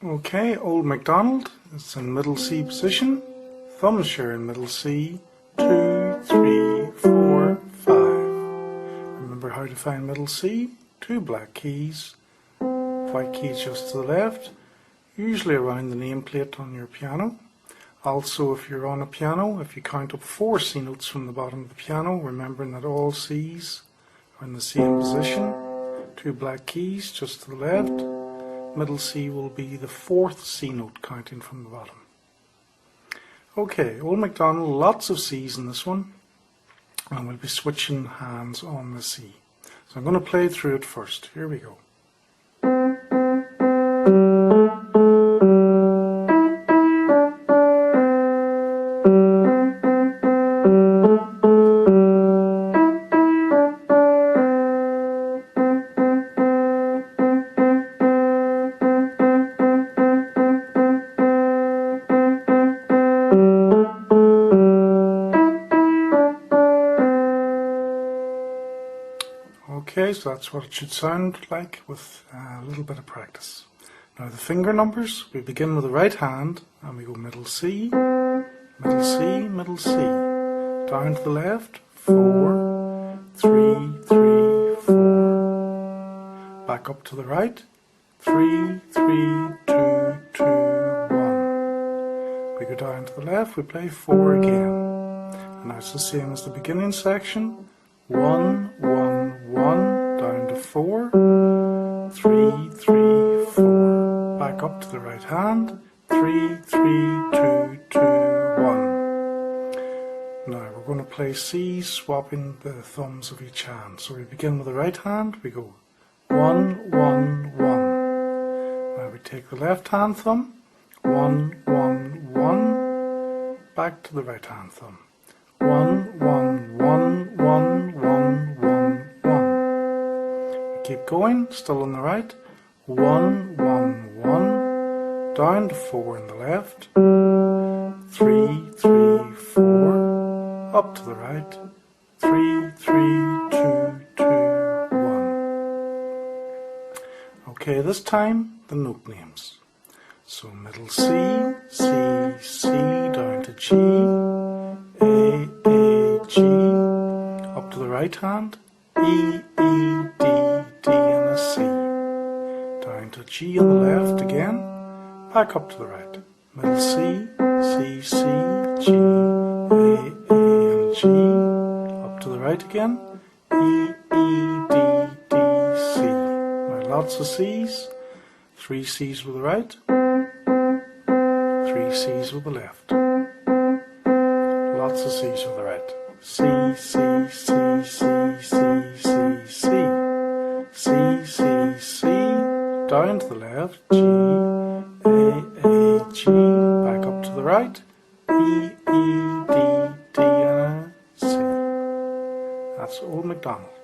Okay, Old MacDonald is in middle C position. Thumbs share in middle C. 2, 3, 4, 5. Remember how to find middle C. 2 black keys, white keys just to the left, usually around the nameplate on your piano. Also, if you're on a piano, if you count up 4 C notes from the bottom of the piano, remembering that all C's are in the same position. 2 black keys just to the left. Middle C will be the 4th C note counting from the bottom. Okay, Old MacDonald, lots of C's in this one, and we'll be switching hands on the C. So I'm going to play through it first. Here we go. Okay, so that's what it should sound like with a little bit of practice. Now the finger numbers, we begin with the right hand and we go middle C, middle C, middle C. Down to the left, 4, 3, 3, 4. Back up to the right, 3, 3, 2, 2, 1. We go down to the left, we play 4 again. And now it's the same as the beginning section. 1, 1, 1, down to 4, 3, 3, 4. Back up to the right hand, 3, 3, 2, 2, 1. Now we're going to play C, swapping the thumbs of each hand. So we begin with the right hand, we go 1, 1, 1. Now we take the left hand thumb, 1, 1, 1. Back to the right hand thumb. 1, 1, 1, 1, 1, 1, 1. We keep going, still on the right. 1, 1, 1. Down to 4 on the left. 3, 3, 4. Up to the right. 3, 3, 2, 2, 1. Okay, this time the note names. So middle C, C, C, down to G. A, G, up to the right hand, E, E, D, D and a C. Down to G on the left again, back up to the right. Middle C, C, C, G, A and G. Up to the right again, E, E, D, D, C. Now lots of C's, 3 C's with the right, 3 C's with the left. Lots of C's with the right. C, C, C, C, C, C, C. C, C, C. Down to the left. G, A, G. Back up to the right. E, E, D, D, and a C. That's Old MacDonald.